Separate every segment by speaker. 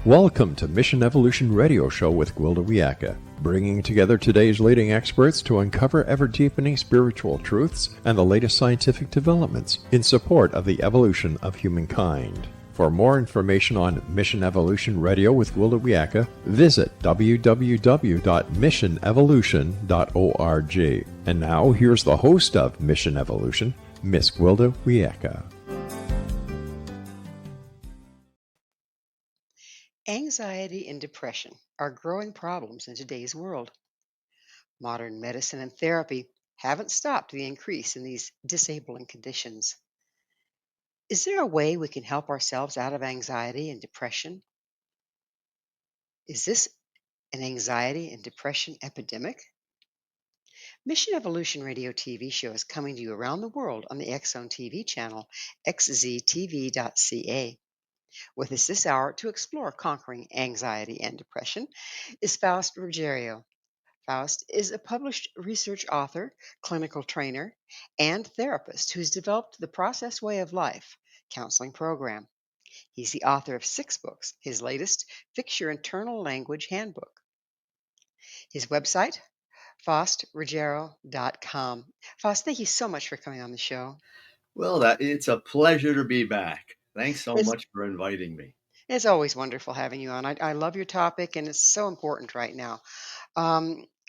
Speaker 1: Welcome to Mission Evolution Radio Show with Gwilda Wiyaka, bringing together today's leading experts to uncover ever-deepening spiritual truths and the latest scientific developments in support of the evolution of humankind. For more information on Mission Evolution Radio with Gwilda Wiyaka, visit www.missionevolution.org. And now, here's the host of Mission Evolution, Miss Gwilda Wiyaka.
Speaker 2: Anxiety and depression are growing problems in today's world. Modern medicine and therapy haven't stopped the increase in these disabling conditions. Is there a way we can help ourselves out of anxiety and depression? Is this an anxiety and depression epidemic? Mission Evolution Radio TV show is coming to you around the world on the X-Zone TV channel, xztv.ca. With us this hour to explore conquering anxiety and depression is Faust Ruggiero. Faust is a published research author, clinical trainer, and therapist who's developed the Process Way of Life counseling program. He's the author of 6 books, his latest, Fix Your Internal Language Handbook. His website, FAUSTRUGGIERO.com. Faust, thank you so much for coming on the show.
Speaker 3: Well, it's a pleasure to be back. Thanks so much for inviting me.
Speaker 2: It's always wonderful having you on. I love your topic, and it's so important right now.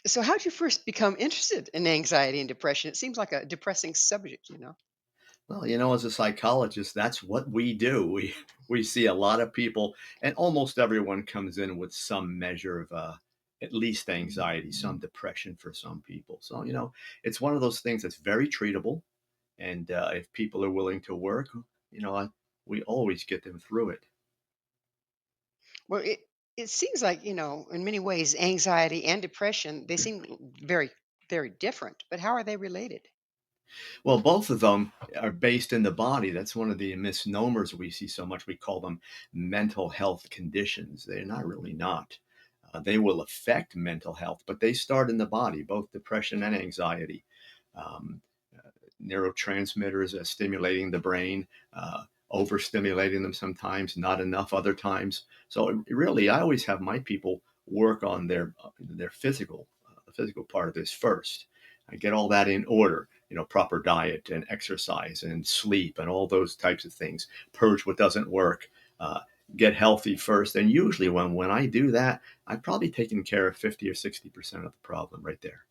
Speaker 2: So how did you first become interested in anxiety and depression? It seems like a depressing subject, you know.
Speaker 3: Well, as a psychologist, that's what we do. We see a lot of people, and almost everyone comes in with some measure of at least anxiety, some depression for some people. So, it's one of those things that's very treatable. And if people are willing to work, we always get them through it.
Speaker 2: Well, it seems like, in many ways, anxiety and depression, they seem very, very different. But how are they related?
Speaker 3: Well, both of them are based in the body. That's one of the misnomers we see so much. We call them mental health conditions. They're not. They will affect mental health, but they start in the body, both depression and anxiety. Um, Neurotransmitters stimulating the brain, overstimulating them sometimes, not enough other times. So really, I always have my people work on their physical, the physical part of this first. I get all that in order, proper diet and exercise and sleep and all those types of things. Purge what doesn't work. Get healthy first. And usually when I do that, I've probably taken care of 50 or 60% of the problem right there.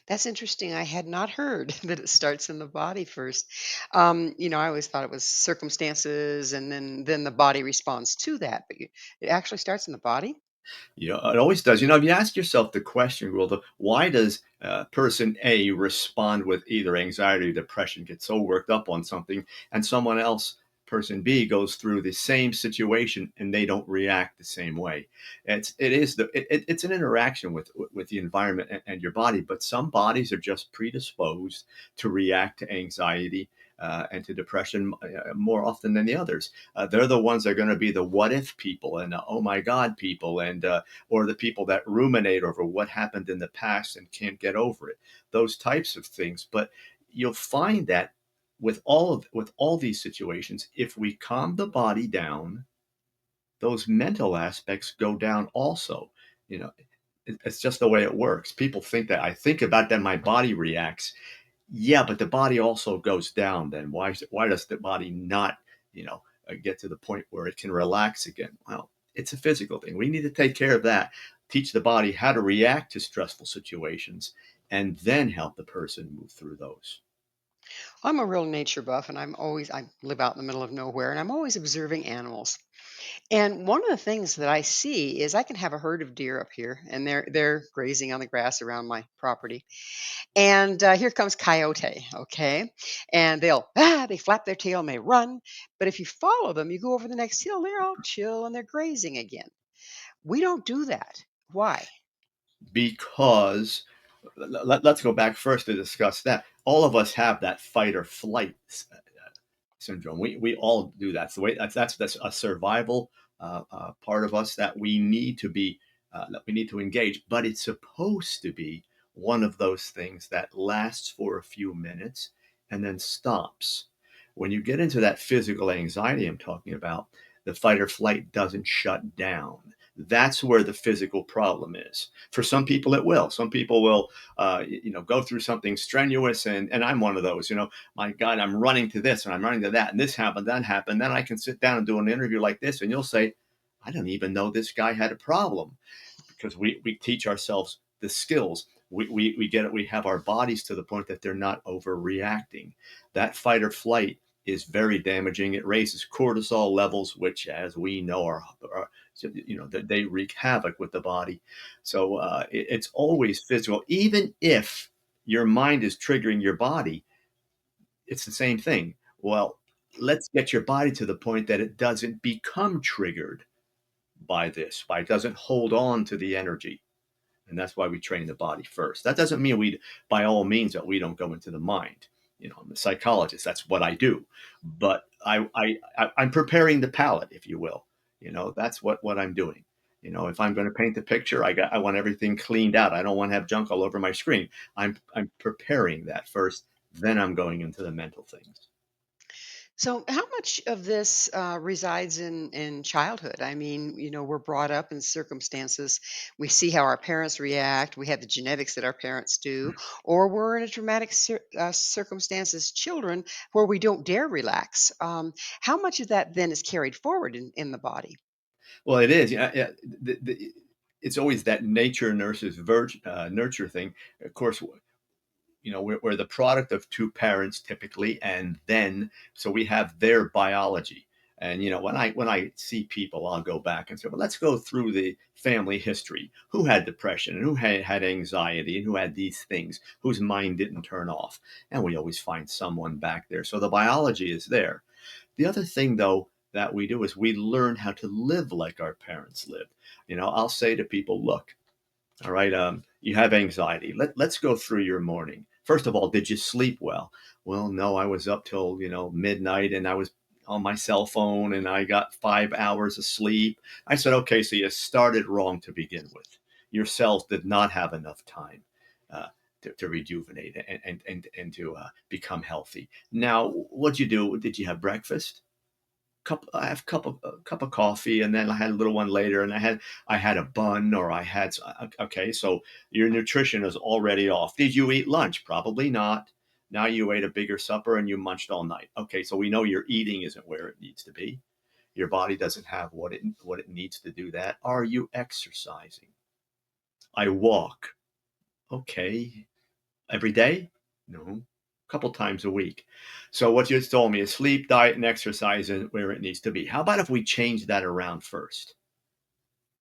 Speaker 2: That's interesting. I had not heard that it starts in the body first. I always thought it was circumstances, and then the body responds to that. But it actually starts in the body.
Speaker 3: It always does. If you ask yourself the question, well, why does person A respond with either anxiety or depression, get so worked up on something, and someone else, person B, goes through the same situation and they don't react the same way? It's an interaction with the environment and your body, but some bodies are just predisposed to react to anxiety and to depression more often than the others. They're the ones that are going to be the what if people and oh my God people, and or the people that ruminate over what happened in the past and can't get over it. Those types of things. But you'll find that with all these situations, if we calm the body down, those mental aspects go down also. It's just the way it works. People think that I think about that, my body reacts. Yeah, but the body also goes down then. Why does the body not, get to the point where it can relax again? Well, it's a physical thing. We need to take care of that, teach the body how to react to stressful situations, and then help the person move through those.
Speaker 2: I'm a real nature buff, and I live out in the middle of nowhere, and I'm always observing animals. And one of the things that I see is I can have a herd of deer up here, and they're grazing on the grass around my property. And here comes coyote, okay? And they flap their tail and they run. But if you follow them, you go over the next hill, they're all chill and they're grazing again. We don't do that. Why?
Speaker 3: Because let's go back first to discuss that. All of us have that fight or flight syndrome. We all do that. So that's a survival part of us that we need to be that we need to engage. But it's supposed to be one of those things that lasts for a few minutes and then stops. When you get into that physical anxiety I'm talking about, The fight or flight doesn't shut down. That's where the physical problem is. For some people, it will. Some people will, go through something strenuous, and I'm one of those. My God, I'm running to this and I'm running to that, and this happened, that happened. Then I can sit down and do an interview like this, and you'll say, I didn't even know this guy had a problem, because we teach ourselves the skills. We get it. We have our bodies to the point that they're not overreacting. That fight or flight is very damaging. It raises cortisol levels, which, as we know, they wreak havoc with the body. So it's always physical. Even if your mind is triggering your body, it's the same thing. Well, let's get your body to the point that it doesn't become triggered by it doesn't hold on to the energy. And that's why we train the body first. That doesn't mean by all means, that we don't go into the mind. I'm a psychologist. That's what I do. But I'm preparing the palette, if you will. That's what I'm doing. If I'm going to paint the picture, I want everything cleaned out. I don't want to have junk all over my screen. I'm preparing that first. Then I'm going into the mental things.
Speaker 2: So, how much of this resides in childhood? I mean, we're brought up in circumstances. We see how our parents react. We have the genetics that our parents do, or we're in a traumatic circumstance as children where we don't dare relax. How much of that then is carried forward in the body?
Speaker 3: Well, it is. Yeah, yeah. It's always that nature nurses nurture thing. Of course, we're the product of two parents typically, and then so we have their biology. And when I see people, I'll go back and say, well, let's go through the family history. Who had depression, and who had anxiety, and who had these things, whose mind didn't turn off? And we always find someone back there. So the biology is there. The other thing, though, that we do is we learn how to live like our parents lived. I'll say to people, look, all right. You have anxiety. Let's go through your morning. First of all, did you sleep well? Well, no, I was up till, midnight, and I was on my cell phone, and I got 5 hours of sleep. I said, okay, so you started wrong to begin with. Your cells did not have enough time to rejuvenate and to become healthy. Now, what'd you do? Did you have breakfast? I have a cup of coffee, and then I had a little one later, and I had a bun, or I had okay. So your nutrition is already off. Did you eat lunch? Probably not. Now you ate a bigger supper and you munched all night. Okay, so we know your eating isn't where it needs to be. Your body doesn't have what it needs to do that. Are you exercising? I walk. Okay, every day? No, a couple times a week. So what you just told me is sleep, diet, and exercise is where it needs to be. How about if we change that around first?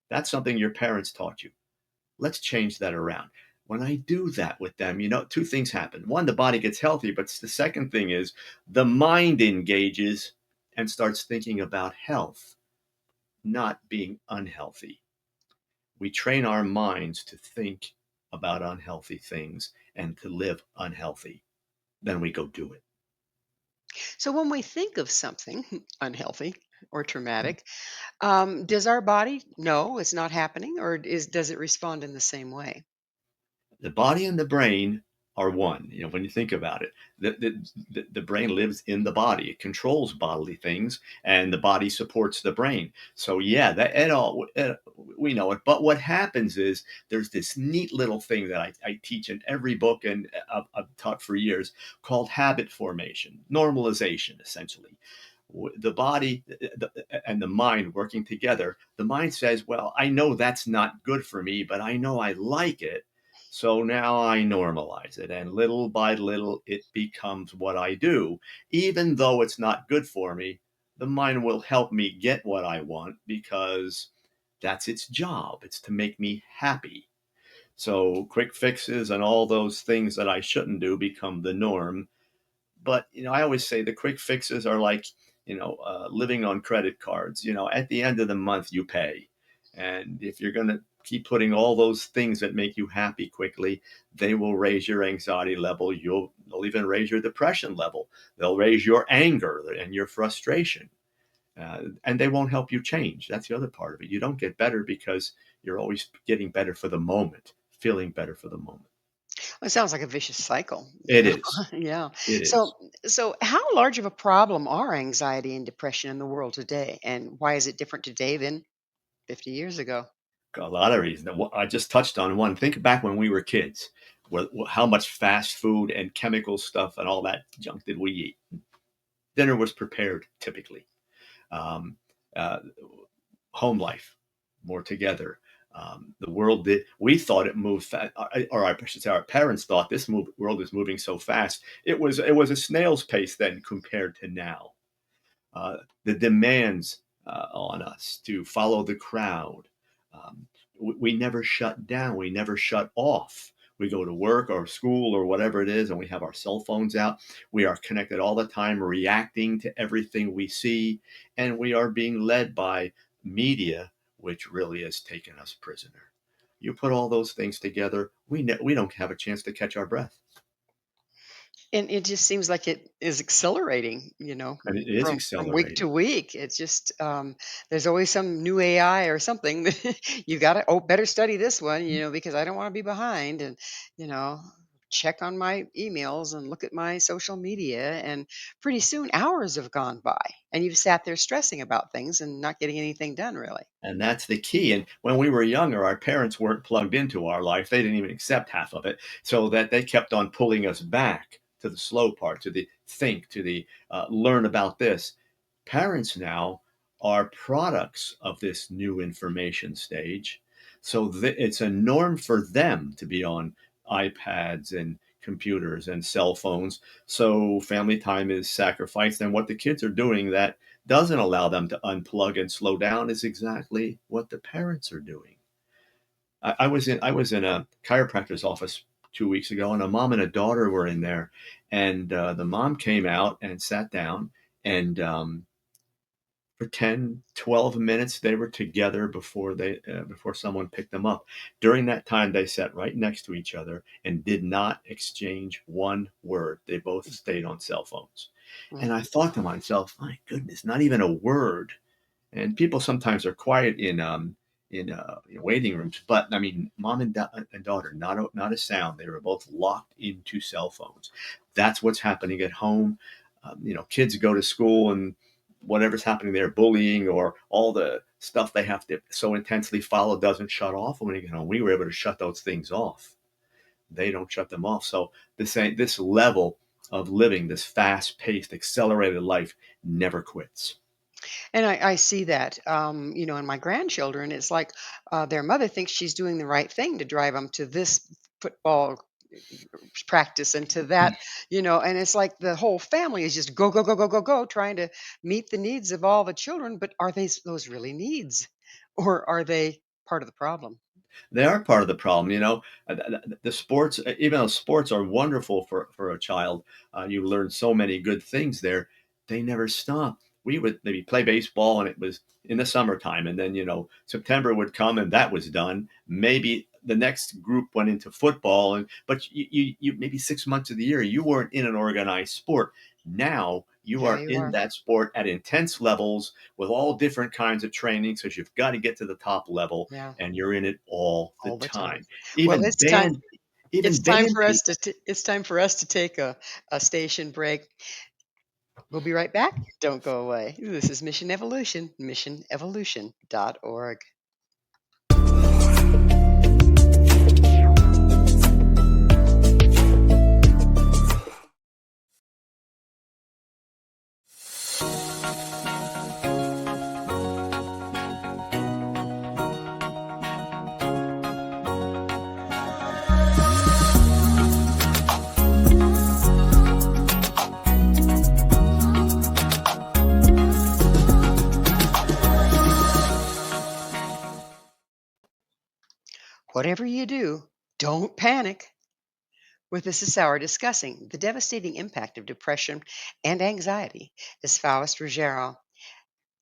Speaker 3: That's something your parents taught you. Let's change that around. When I do that with them, two things happen. One, the body gets healthy, but the second thing is the mind engages and starts thinking about health, not being unhealthy. We train our minds to think about unhealthy things and to live unhealthy. Then we go do it.
Speaker 2: So, when we think of something unhealthy or traumatic, does our body know it's not happening, or does it respond in the same way?
Speaker 3: The body and the brain are one. When you think about it, the brain lives in the body. It controls bodily things, and the body supports the brain. So yeah, we know it. But what happens is there's this neat little thing that I teach in every book, and I've taught for years, called habit formation, normalization, essentially. The body and the mind working together. The mind says, well, I know that's not good for me, but I know I like it. So now I normalize it, and little by little, it becomes what I do. Even though it's not good for me, the mind will help me get what I want, because that's its job. It's to make me happy. So quick fixes and all those things that I shouldn't do become the norm. But I always say the quick fixes are like, living on credit cards. At the end of the month, you pay, and if you're going to keep putting all those things that make you happy quickly, they will raise your anxiety level. They'll even raise your depression level. They'll raise your anger and your frustration, and they won't help you change. That's the other part of it. You don't get better because you're always getting better for the moment, feeling better for the moment.
Speaker 2: It sounds like a vicious cycle,
Speaker 3: It is.
Speaker 2: Yeah.
Speaker 3: It is.
Speaker 2: So so how large of a problem are anxiety and depression in the world today, and why is it different today than 50 years ago?
Speaker 3: A lot of reasons. I just touched on one. Think back when we were kids. How much fast food and chemical stuff and all that junk did we eat? Dinner was prepared typically. Um, uh, Home life, more together. The world did. We thought it moved fast, or I should say, our parents thought world is moving so fast. It was a snail's pace then compared to now. The demands on us to follow the crowd. Um, we never shut down. We never shut off. We go to work or school or whatever it is, and we have our cell phones out. We are connected all the time, reacting to everything we see, and we are being led by media, which really has taken us prisoner. You put all those things together, we don't have a chance to catch our breath,
Speaker 2: And it just seems like it is accelerating,
Speaker 3: and it is
Speaker 2: from week to
Speaker 3: accelerating.
Speaker 2: week. It's just there's always some new AI or something that you got to better study this one, because I don't want to be behind, and you know check on my emails and look at my social media, and pretty soon hours have gone by, and you've sat there stressing about things and not getting anything done really.
Speaker 3: And that's the key. And when we were younger, our parents weren't plugged into our life. They didn't even accept half of it. So that they kept on pulling us back to the slow part, to the think, to the learn about this. Parents now are products of this new information stage. So it's a norm for them to be on iPads and computers and cell phones. So family time is sacrificed. And what the kids are doing that doesn't allow them to unplug and slow down is exactly what the parents are doing. I was in a chiropractor's office 2 weeks ago, and a mom and a daughter were in there, and the mom came out and sat down, and for 10, 12 minutes they were together before someone picked them up. During that time, they sat right next to each other and did not exchange one word. They both stayed on cell phones. And I
Speaker 2: Mhm.
Speaker 3: thought to myself, my goodness, not even a word. And people sometimes are quiet in waiting rooms, but I mean, mom and daughter, not a sound. They were both locked into cell phones. That's what's happening at home. Kids go to school, and whatever's happening there, bullying or all the stuff they have to so intensely follow doesn't shut off. When you get home, we were able to shut those things off. They don't shut them off. So this level of living, this fast-paced, accelerated life, never quits.
Speaker 2: And I see that, in my grandchildren. It's like their mother thinks she's doing the right thing to drive them to this football practice and to that, and it's like the whole family is just go, go, go, go, go, go, trying to meet the needs of all the children. But are those really needs? Or are they part of the problem?
Speaker 3: They are part of the problem. The sports, even though sports are wonderful for a child, you learn so many good things there. They never stop. We would maybe play baseball, and it was in the summertime, and then September would come, and that was done. Maybe the next group went into football, but you maybe 6 months of the year you weren't in an organized sport. Now you
Speaker 2: Yeah,
Speaker 3: are
Speaker 2: you
Speaker 3: in
Speaker 2: are.
Speaker 3: that sport at intense levels with all different kinds of training, because you've got to get to the top level,
Speaker 2: Yeah,
Speaker 3: and you're in it all the
Speaker 2: all the time.
Speaker 3: time.
Speaker 2: Well,
Speaker 3: Even band, even
Speaker 2: it's time
Speaker 3: band
Speaker 2: for us
Speaker 3: people.
Speaker 2: it's time for us to take a station break. We'll be right back. Don't go away. This is Mission Evolution, missionevolution.org. Whatever you do, don't panic. With us this hour discussing the devastating impact of depression and anxiety is Faust Ruggiero.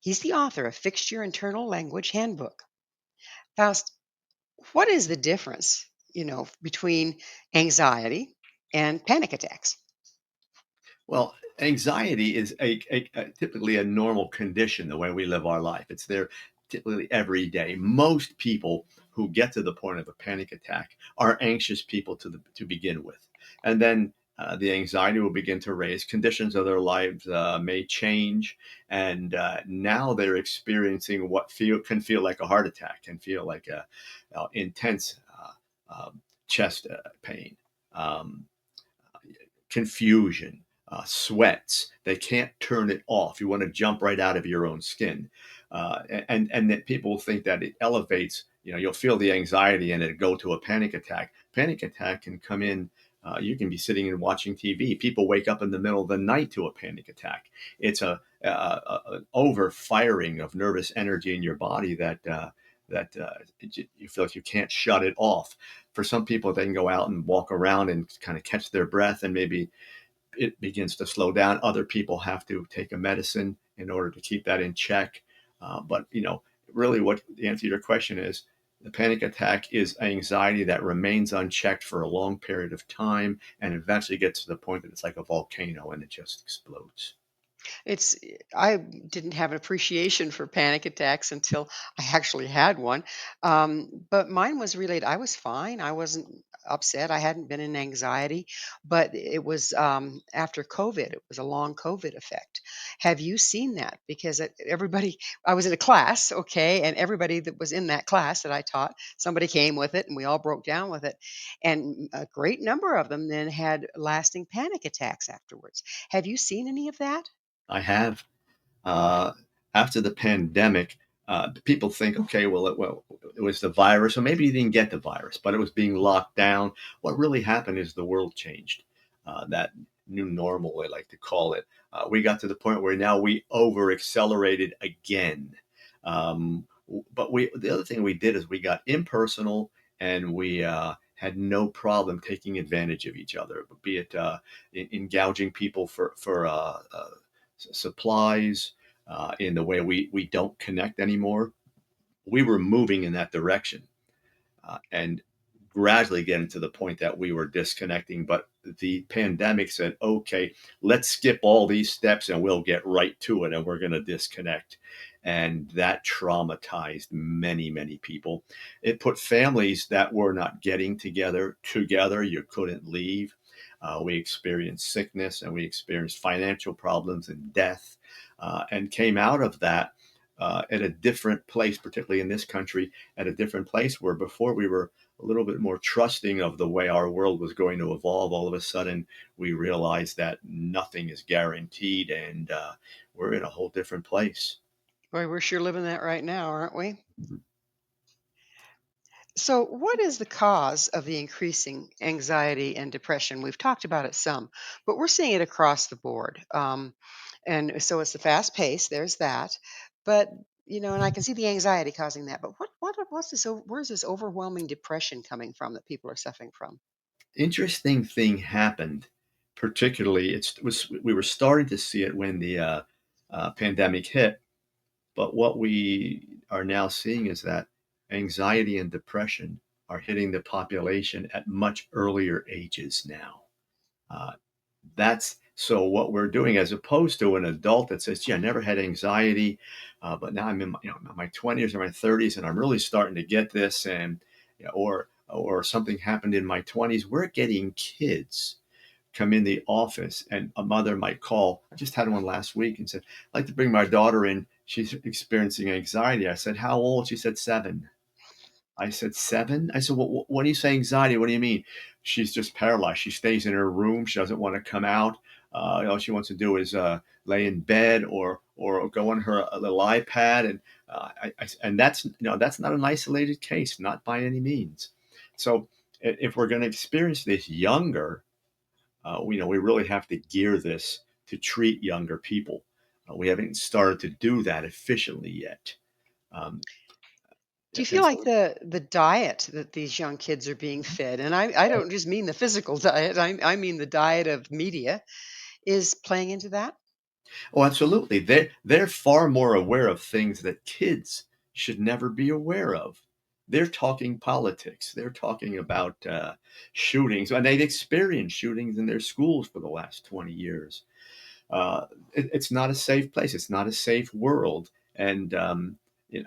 Speaker 2: He's the author of Fix Your Internal Language Handbook. Faust, what is the difference, between anxiety and panic attacks?
Speaker 3: Well, anxiety is typically a normal condition the way we live our life. It's there typically every day. Most people who get to the point of a panic attack are anxious people to begin with. And then the anxiety will begin to raise. Conditions of their lives may change, and now they're experiencing what can feel like a heart attack, can feel like a intense chest pain, um, confusion, sweats. They can't turn it off. You want to jump right out of your own skin, and that people think that it elevates. You'll feel the anxiety and it go to a panic attack. Panic attack can come in. You can be sitting and watching TV. People wake up in the middle of the night to a panic attack. It's an over firing of nervous energy in your body that you feel like you can't shut it off. For some people, they can go out and walk around and kind of catch their breath, and maybe it begins to slow down. Other people have to take a medicine in order to keep that in check. But really, what the answer to your question is, the panic attack is anxiety that remains unchecked for a long period of time, and eventually gets to the point that it's like a volcano and it just explodes.
Speaker 2: It's I didn't have an appreciation for panic attacks until I actually had one. But mine was related. I was fine. I wasn't upset. I hadn't been in anxiety, but it was after COVID. It was a long COVID effect. Have you seen that? Because everybody, I was in a class, okay, and everybody that was in that class that I taught, somebody came with it, and we all broke down with it, and a great number of them then had lasting panic attacks afterwards. Have you seen any of that?
Speaker 3: I have. uh, After the pandemic, people think, okay, it was the virus, or maybe you didn't get the virus, but it was being locked down. What really happened is the world changed. That new normal, I like to call it. We got to the point where now we over accelerated again. Um, but the other thing we did is we got impersonal, and we had no problem taking advantage of each other, be it gouging people for supplies, in the way we don't connect anymore. We were moving in that direction, and gradually getting to the point that we were disconnecting. But the pandemic said, okay, let's skip all these steps and we'll get right to it, and we're going to disconnect. And that traumatized many, many people. It put families that were not getting together. You couldn't leave. We experienced sickness, and we experienced financial problems and death, and came out of that at a different place, particularly in this country, at a different place where before we were a little bit more trusting of the way our world was going to evolve. All of a sudden, we realized that nothing is guaranteed, and we're in a whole different place.
Speaker 2: Boy, we're sure living that right now, aren't we? So, what is the cause of the increasing anxiety and depression? We've talked about it some, but we're seeing it across the board. And so it's the fast pace. There's that, but and I can see the anxiety causing that. But what's this? Where's this overwhelming depression coming from that people are suffering from?
Speaker 3: Interesting thing happened, particularly we were starting to see it when the pandemic hit. But what we are now seeing is that anxiety and depression are hitting the population at much earlier ages now. Uh, that's so what we're doing, as opposed to an adult that says, "Gee, I never had anxiety, but now I'm in my 20s or my 30s, and I'm really starting to get this," and or something happened in my 20s. We're getting kids come in the office, and a mother might call. I just had one last week and said, "I'd like to bring my daughter in. She's experiencing anxiety." I said, "How old?" She said, "7." I said, "7?" I said, "Well, when you say anxiety, what do you mean?" She's just paralyzed. She stays in her room. She doesn't want to come out. All she wants to do is lay in bed or go on her little iPad. And and that's not an isolated case, not by any means. So if we're going to experience this younger, we really have to gear this to treat younger people. We haven't started to do that efficiently yet. Um,
Speaker 2: Do you feel
Speaker 3: and
Speaker 2: like
Speaker 3: so
Speaker 2: the diet that these young kids are being fed, and I don't just mean the physical diet, I mean the diet of media, is playing into that?
Speaker 3: Oh, absolutely. They're far more aware of things that kids should never be aware of. They're talking politics. They're talking about shootings, and they've experienced shootings in their schools for the last 20 years. It's not a safe place. It's not a safe world, and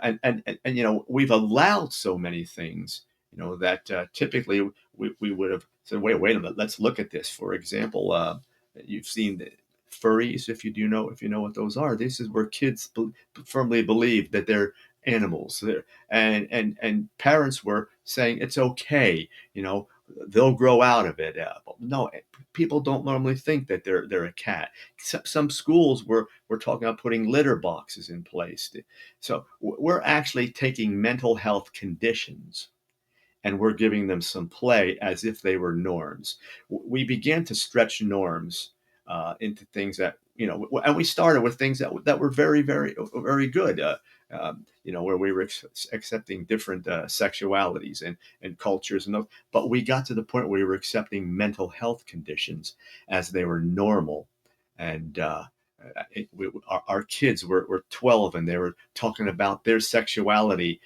Speaker 3: And we've allowed so many things, that typically we would have said, wait a minute, let's look at this. For example, you've seen the furries, if you know what those are. This is where kids firmly believe that they're animals. And parents were saying it's okay, they'll grow out of it. But no, people don't normally think that they're a cat. Some schools were talking about putting litter boxes in place. So we're actually taking mental health conditions and we're giving them some play as if they were norms. We began to stretch norms into things that, and we started with things that were very, very, very good. Where we were accepting different sexualities and cultures, but we got to the point where we were accepting mental health conditions as they were normal. And our kids were 12 and they were talking about their sexuality.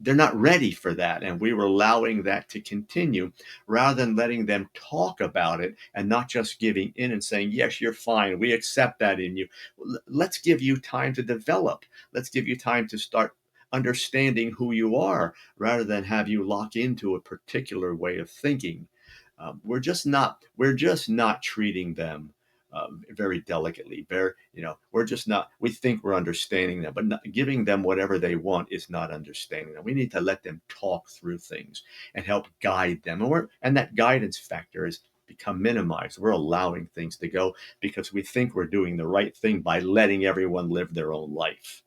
Speaker 3: They're not ready for that. And we were allowing that to continue rather than letting them talk about it and not just giving in and saying, yes, you're fine. We accept that in you. Let's give you time to develop. Let's give you time to start understanding who you are rather than have you lock into a particular way of thinking. We're just not treating them very delicately. We're just not. We think we're understanding them, but not, giving them whatever they want is not understanding them. We need to let them talk through things and help guide them, and that guidance factor has become minimized. We're allowing things to go because we think we're doing the right thing by letting everyone live their own life.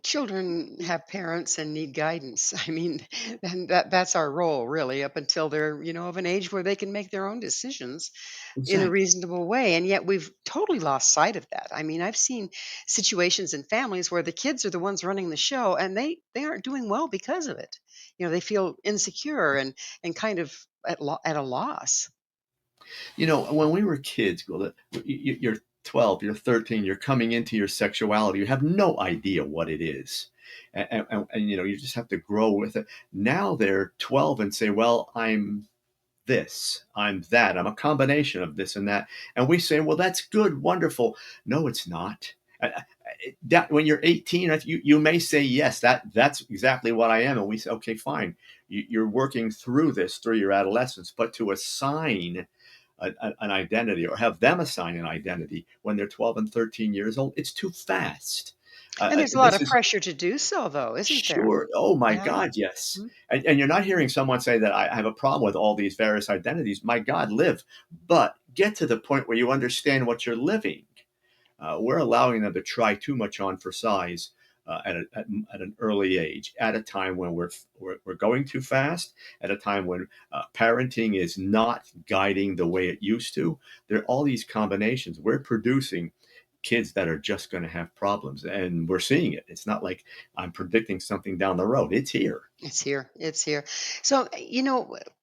Speaker 2: Children have parents and need guidance. I mean, and that's our role really up until they're, of an age where they can make their own decisions in a
Speaker 3: Exactly.
Speaker 2: reasonable way. And yet we've totally lost sight of that. I mean, I've seen situations in families where the kids are the ones running the show and they aren't doing well because of it. They feel insecure and kind of at a loss.
Speaker 3: When we were kids, you're 12, you're 13, you're coming into your sexuality. You have no idea what it is. And you just have to grow with it. Now they're 12 and say, well, I'm this, I'm that, I'm a combination of this and that. And we say, well, that's good, wonderful. No, it's not. That when you're 18, you may say, yes, that's exactly what I am. And we say, okay, fine. You're working through this through your adolescence, but to assign an identity or have them assign an identity when they're 12 and 13 years old, it's too fast.
Speaker 2: And there's a lot
Speaker 3: This
Speaker 2: of
Speaker 3: is
Speaker 2: pressure to do so though, isn't there?
Speaker 3: Sure. Oh my
Speaker 2: Yeah.
Speaker 3: God, yes.
Speaker 2: Mhm.
Speaker 3: And you're not hearing someone say that I have a problem with all these various identities. My God, live. But get to the point where you understand what you're living. We're allowing them to try too much on for size at an early age, at a time when we're going too fast, at a time when parenting is not guiding the way it used to. There are all these combinations. We're producing kids that are just going to have problems, and we're seeing it. It's not like I'm predicting something down the road. It's here.
Speaker 2: It's here. It's here. So,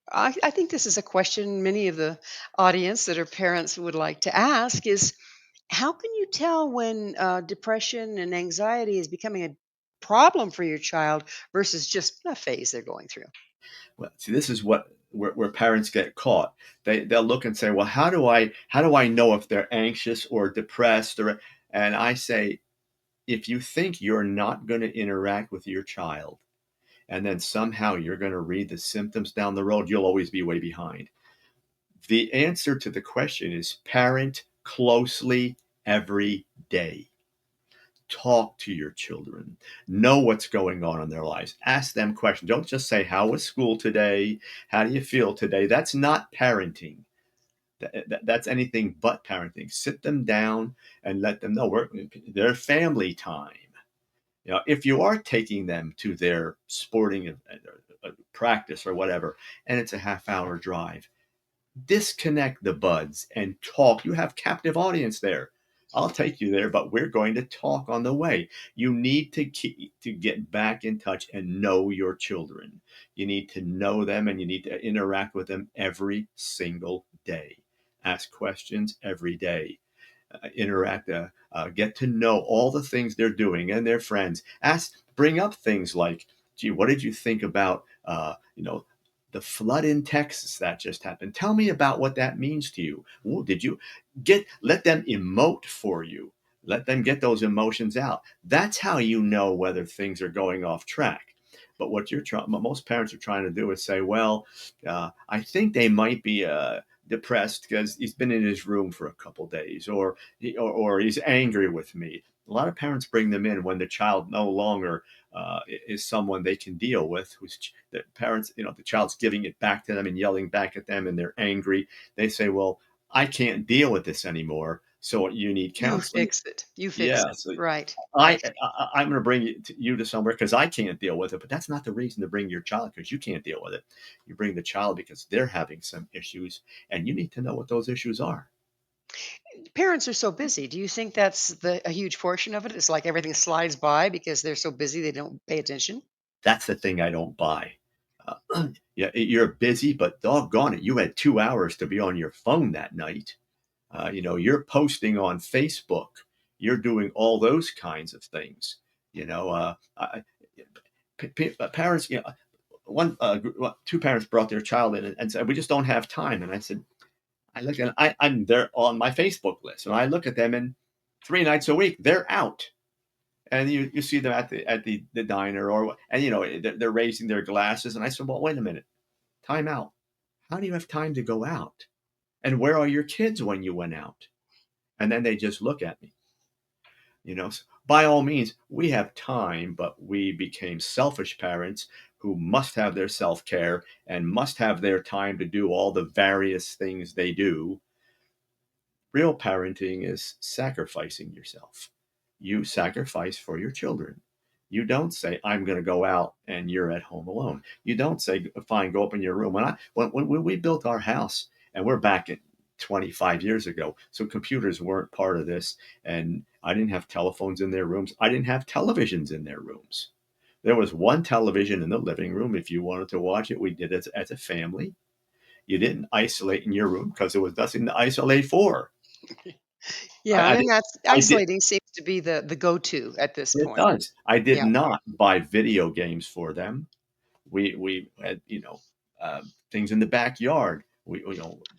Speaker 2: I think this is a question many of the audience that are parents would like to ask is how can you tell when depression and anxiety is becoming a problem for your child versus just a phase they're going through?
Speaker 3: Well, see, this is where parents get caught. They'll look and say, well, how do I know if they're anxious or depressed? And I say, if you think you're not going to interact with your child and then somehow you're going to read the symptoms down the road, you'll always be way behind. The answer to the question is parent closely every day. Talk to your children. Know what's going on in their lives. Ask them questions. Don't just say, how was school today? How do you feel today? That's not parenting. That's anything but parenting. Sit them down and let them know their family time. If you are taking them to their sporting practice or whatever, and it's a half-hour drive, disconnect the buds and talk. You have captive audience there. I'll take you there, but we're going to talk on the way. You need to get back in touch and know your children. You need to know them and you need to interact with them every single day. Ask questions every day. Interact, get to know all the things they're doing and their friends. Bring up things like, gee, what did you think about, the flood in Texas that just happened? Tell me about what that means to you. Ooh, did you let them emote for you? Let them get those emotions out. That's how you know whether things are going off track. But what most parents are trying to do is say, well, I think they might be depressed because he's been in his room for a couple days, or he's angry with me. A lot of parents bring them in when the child no longer is someone they can deal with. The parents, the child's giving it back to them and yelling back at them, and they're angry. They say, well, I can't deal with this anymore, so you need
Speaker 2: You
Speaker 3: counseling.
Speaker 2: fix it. You fix
Speaker 3: Yeah,
Speaker 2: it.
Speaker 3: so
Speaker 2: Right. Right.
Speaker 3: I'm going to bring you to somewhere because I can't deal with it. But that's not the reason to bring your child, because you can't deal with it. You bring the child because they're having some issues, and you need to know what those issues are.
Speaker 2: Parents are so busy. Do you think that's a huge portion of it? It's like everything slides by because they're so busy they don't pay attention.
Speaker 3: That's the thing I don't buy. Yeah, you're busy, but doggone it, you had 2 hours to be on your phone that night. You're posting on Facebook. You're doing all those kinds of things. You know, parents. Two parents brought their child in and said, "We just don't have time." And I said, "I look and I'm there on my Facebook list, and I look at them, and 3 nights a week they're out, and you see them at the diner, and they're raising their glasses." And I said, "Well, wait a minute, time out. How do you have time to go out? And where are your kids when you went out?" And then they just look at me. So by all means, we have time, but we became selfish parents who must have their self care and must have their time to do all the various things they do. Real parenting is sacrificing yourself. You sacrifice for your children. You don't say, "I'm going to go out and you're at home alone." You don't say, "Fine, go up in your room." When we built our house, and we're back at 25 years ago, so computers weren't part of this, and I didn't have telephones in their rooms. I didn't have televisions in their rooms. There was one television in the living room. If you wanted to watch it, we did it as a family. You didn't isolate in your room because there was nothing to isolate for.
Speaker 2: Yeah,
Speaker 3: I
Speaker 2: and
Speaker 3: did.
Speaker 2: that's
Speaker 3: I did.
Speaker 2: isolating seems to be the go-to at this
Speaker 3: It
Speaker 2: point.
Speaker 3: does. I did
Speaker 2: Yeah.
Speaker 3: not buy video games for them. We had things in the backyard.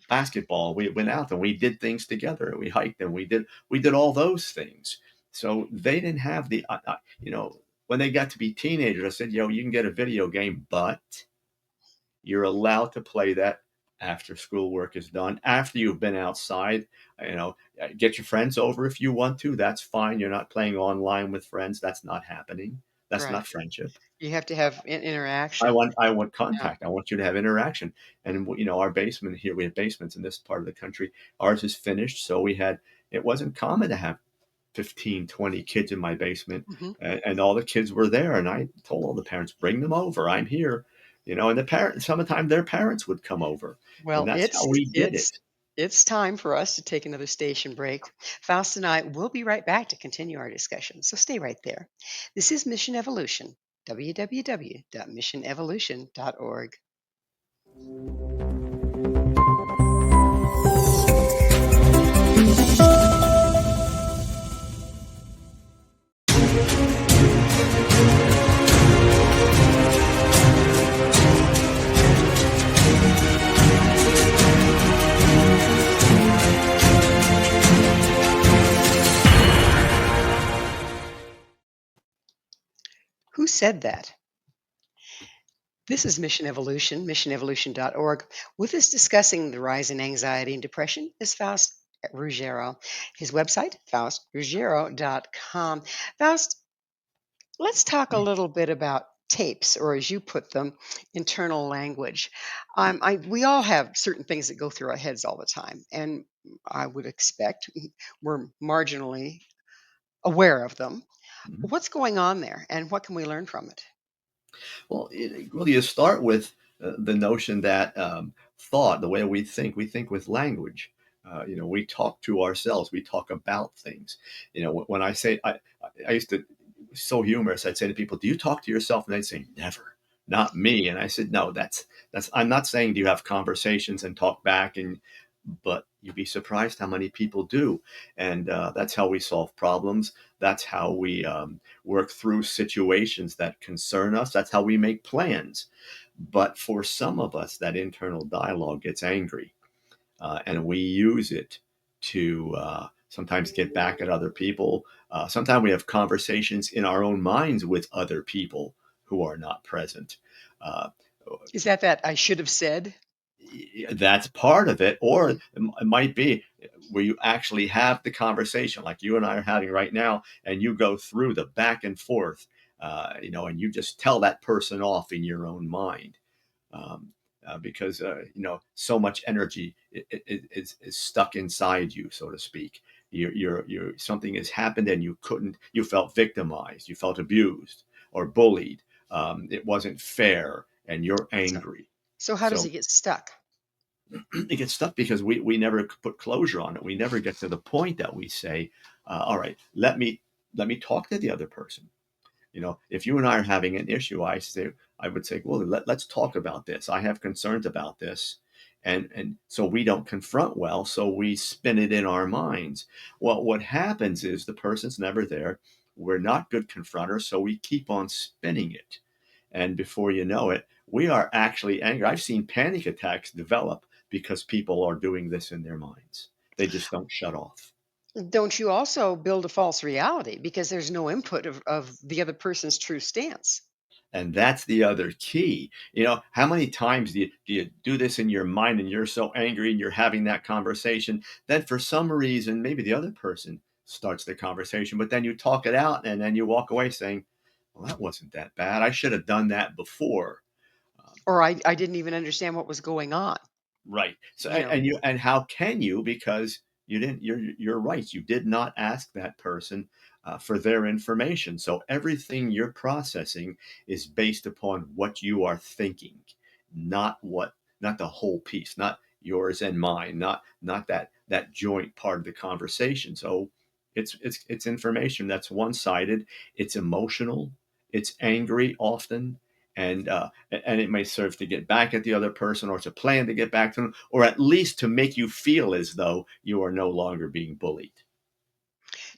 Speaker 3: Basketball. We went out and we did things together. We hiked and we did all those things. So they didn't have when they got to be teenagers. I said, you can get a video game, but you're allowed to play that after schoolwork is done, after you've been outside. Get your friends over if you want to. That's fine. You're not playing online with friends. That's not happening. That's
Speaker 2: Right.
Speaker 3: not friendship.
Speaker 2: You have to have
Speaker 3: I
Speaker 2: interaction.
Speaker 3: want I want
Speaker 2: Yeah.
Speaker 3: contact. I want you to have interaction. And our basement here, we have basements in this part of the country. Ours is finished, so it wasn't common to have 15, 20 kids in my basement,
Speaker 2: Mhm.
Speaker 3: and all the kids were there. And I told all the parents, "Bring them over. I'm here." And the parents, sometimes their parents would come over, and
Speaker 2: Well,
Speaker 3: that's how
Speaker 2: it's
Speaker 3: we did
Speaker 2: it's
Speaker 3: it.
Speaker 2: it's time for us to take another station break. Faust and I will be right back to continue our discussion. So stay right there. This is Mission Evolution. www.missionevolution.org. Who said that? This is Mission Evolution, missionevolution.org. With us discussing the rise in anxiety and depression is Faust Ruggiero. His website, faustruggiero.com. Faust, let's talk a little bit about tapes, or as you put them, internal language. We all have certain things that go through our heads all the time, and I would expect we're marginally aware of them.
Speaker 3: Mhm.
Speaker 2: What's going on there, and what can we learn from it?
Speaker 3: Well, you start with the notion that the way we think with language. We talk to ourselves. We talk about things. When I say, I used to, so humorous. I'd say to people, "Do you talk to yourself?" And they'd say, "Never, not me." And I said, "No, that's. I'm not saying do you have conversations and talk back, but you'd be surprised how many people do, and that's how we solve problems. That's how we work through situations that concern us. That's how we make plans. But for some of us, that internal dialogue gets angry, and we use it to sometimes get back at other people. Sometimes we have conversations in our own minds with other people who are not present. Uh,
Speaker 2: Is that I should have said?
Speaker 3: that's part of it, or
Speaker 2: Mm.
Speaker 3: it might be where you actually have the conversation like you and I are having right now, and you go through the back and forth, and you just tell that person off in your own mind. um, because so much energy is stuck inside you, so to speak. Something has happened and you felt victimized, you felt abused or bullied. It wasn't fair, and you're
Speaker 2: So,
Speaker 3: angry.
Speaker 2: so how does
Speaker 3: So
Speaker 2: it get stuck?
Speaker 3: it gets stuck because we never put closure on it. We never get to the point that we say, all right, let me talk to the other person. If you and I are having an issue, I would say, well, let's talk about this. I have concerns about this. And so we don't confront well, so we spin it in our minds. Well, what happens is the person's never there. We're not good confronters, so we keep on spinning it. And before you know it, we are actually angry. I've seen panic attacks develop because people are doing this in their minds. They just don't shut off.
Speaker 2: Don't you also build a false reality because there's no input of the other person's true stance?
Speaker 3: And that's the other key. How many times do you do this in your mind and you're so angry and you're having that conversation? Then for some reason, maybe the other person starts the conversation, but then you talk it out and then you walk away saying, well, that wasn't that bad. I should have done that before. Um,
Speaker 2: Or I didn't even understand what was going on.
Speaker 3: Right. So
Speaker 2: You know,
Speaker 3: and how can you? Because you didn't. You're right. You did not ask that person for their information. So everything you're processing is based upon what you are thinking, not the whole piece, not yours and mine, not that joint part of the conversation. So it's information that's one sided. It's emotional. It's angry often, and it may serve to get back at the other person or to plan to get back to them, or at least to make you feel as though you are no longer being bullied.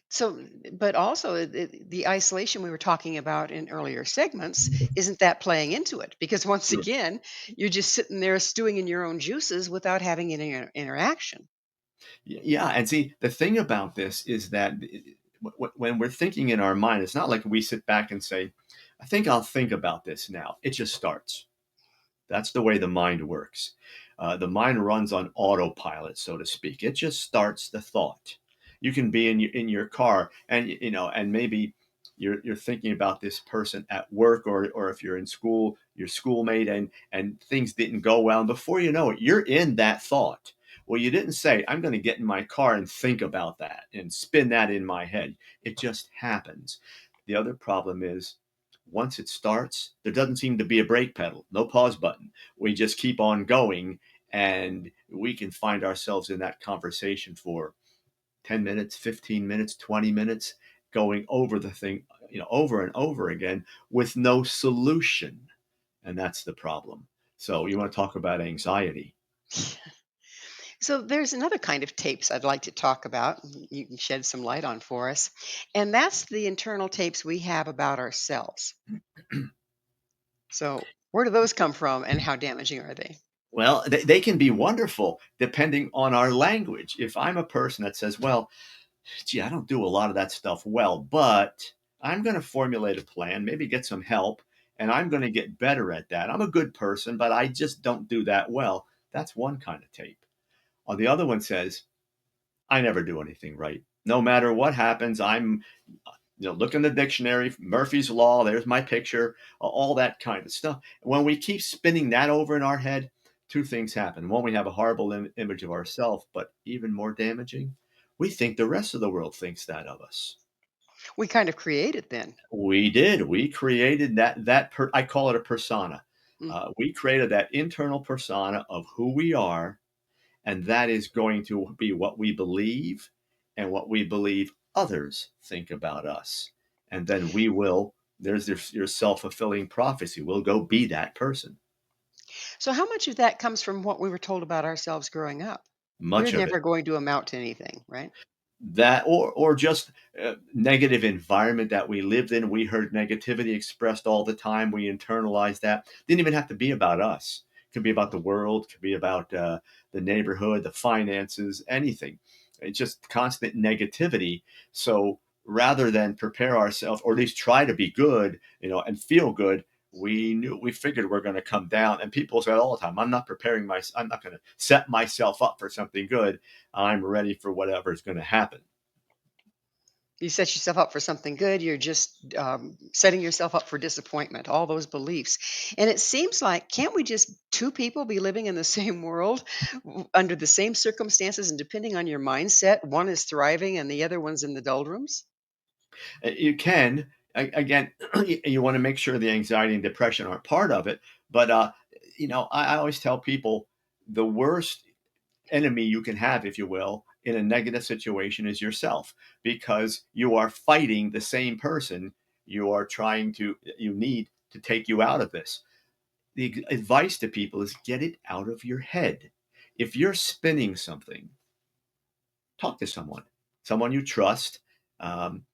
Speaker 2: so but also the isolation we were talking about in earlier segments, isn't that playing into it? Because once
Speaker 3: Sure.
Speaker 2: again, you're just sitting there stewing in your own juices without having any interaction.
Speaker 3: Yeah, and see, the thing about this is that when we're thinking in our mind, it's not like we sit back and say, I think I'll think about this now. It just starts. That's the way the mind works. The mind runs on autopilot, so to speak. It just starts the thought. You can be in your car, and and maybe you're thinking about this person at work, or if you're in school, your schoolmate, and things didn't go well. And before you know it, you're in that thought. Well, you didn't say, I'm going to get in my car and think about that and spin that in my head. It just happens. The other problem is once it starts, there doesn't seem to be a brake pedal, no pause button. We just keep on going, and we can find ourselves in that conversation for 10 minutes, 15 minutes, 20 minutes, going over the thing, over and over again with no solution. And that's the problem. So you want to talk about anxiety?
Speaker 2: So there's another kind of tapes I'd like to talk about, you can shed some light on for us, and that's the internal tapes we have about ourselves. So where do those come from and how damaging are they?
Speaker 3: Well, they can be wonderful depending on our language. If I'm a person that says, well, gee, I don't do a lot of that stuff well, but I'm going to formulate a plan, maybe get some help, and I'm going to get better at that. I'm a good person, but I just don't do that well. That's one kind of tape. On the other one says, I never do anything right. No matter what happens, look in the dictionary, Murphy's Law, there's my picture, all that kind of stuff. When we keep spinning that over in our head, two things happen. One, we have a horrible image of ourselves, but even more damaging, we think the rest of the world thinks that of us.
Speaker 2: We kind of create it then.
Speaker 3: We did. We created I call it a persona.
Speaker 2: Mm.
Speaker 3: We created that internal persona of who we are, and that is going to be what we believe and what we believe others think about us. And then there's your self-fulfilling prophecy. We'll go be that person.
Speaker 2: So how much of that comes from what we were told about ourselves growing up? We're
Speaker 3: Much of it.
Speaker 2: never going to amount to anything, right?
Speaker 3: That or just negative environment that we lived in. We heard negativity expressed all the time. We internalized that. Didn't even have to be about us. Could be about the world. Could be about the neighborhood, the finances, anything. It's just constant negativity. So rather than prepare ourselves, or at least try to be good, and feel good, we figured we're going to come down. And people say all the time, I'm not going to set myself up for something good. I'm ready for whatever is going to happen.
Speaker 2: You set yourself up for something good, you're just setting yourself up for disappointment, all those beliefs. And it seems like, can't we just two people be living in the same world under the same circumstances, and depending on your mindset, one is thriving and the other one's in the doldrums?
Speaker 3: You can, again, you want to make sure the anxiety and depression aren't part of it. But, I always tell people the worst enemy you can have, if you will, in a negative situation is yourself, because you are fighting the same person you need to take you out of this. The advice to people is get it out of your head. If you're spinning something, talk to someone you trust,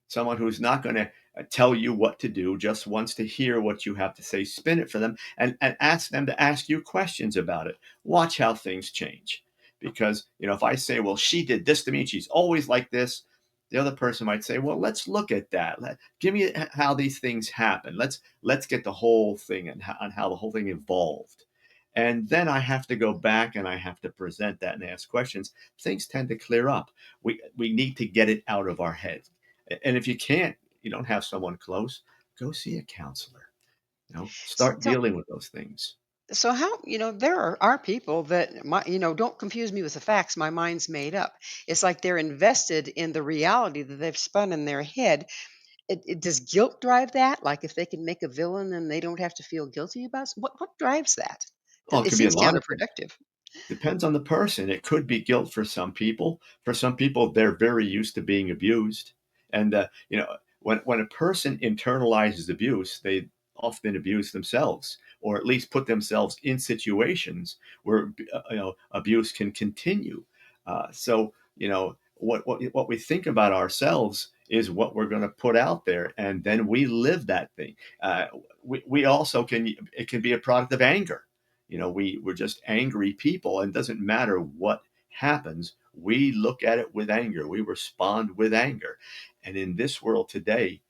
Speaker 3: someone who's not going to tell you what to do, just wants to hear what you have to say. Spin it for them, and ask them to ask you questions about it. Watch how things change. Because, if I say, well, she did this to me, she's always like this, the other person might say, well, let's look at that. Give me how these things happen. Let's get the whole thing and on how the whole thing evolved. And then I have to go back and I have to present that and ask questions. Things tend to clear up. We need to get it out of our head. And if you don't have someone close, go see a counselor. Start
Speaker 2: So,
Speaker 3: dealing with those things.
Speaker 2: so how, there are people that, don't confuse me with the facts. My mind's made up. It's like they're invested in the reality that they've spun in their head. Does guilt drive that? Like, if they can make a villain and they don't have to feel guilty about what drives that?
Speaker 3: Well, it
Speaker 2: It
Speaker 3: could be a
Speaker 2: seems
Speaker 3: lot of things.
Speaker 2: counterproductive.
Speaker 3: Depends on the person. It could be guilt for some people. For some people, they're very used to being abused. And, when a person internalizes abuse, they often abuse themselves, or at least put themselves in situations where, abuse can continue. So, what we think about ourselves is what we're going to put out there. And then we live that thing. We also it can be a product of anger. We're just angry people, and it doesn't matter what happens. We look at it with anger. We respond with anger. And in this world today,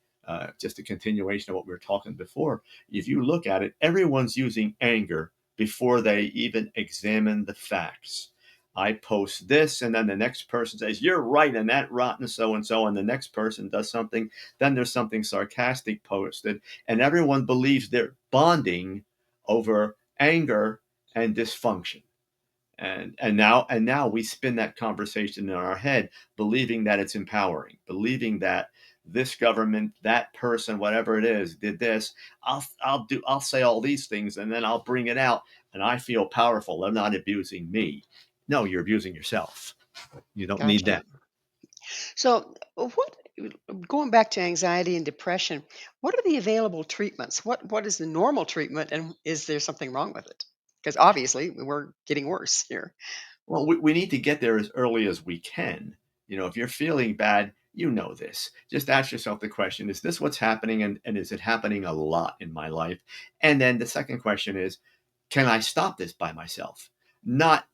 Speaker 3: just a continuation of what we were talking before, if you look at it, everyone's using anger before they even examine the facts. I post this, and then the next person says, "You're right, and that rotten so and so," and the next person does something. Then there's something sarcastic posted, and everyone believes they're bonding over anger and dysfunction. And now we spin that conversation in our head, believing that it's empowering, believing that this government, that person, whatever it is, did this. I'll say all these things, and then I'll bring it out, and I feel powerful. They're not abusing me. No, you're abusing yourself. You don't need
Speaker 2: Gotcha.
Speaker 3: them.
Speaker 2: So, going back to anxiety and depression, what are the available treatments? What is the normal treatment, and is there something wrong with it? Because obviously we're getting worse here.
Speaker 3: Well, we need to get there as early as we can. If you're feeling bad, this. Just ask yourself the question, is this what's happening? And is it happening a lot in my life? And then the second question is, can I stop this by myself? Not,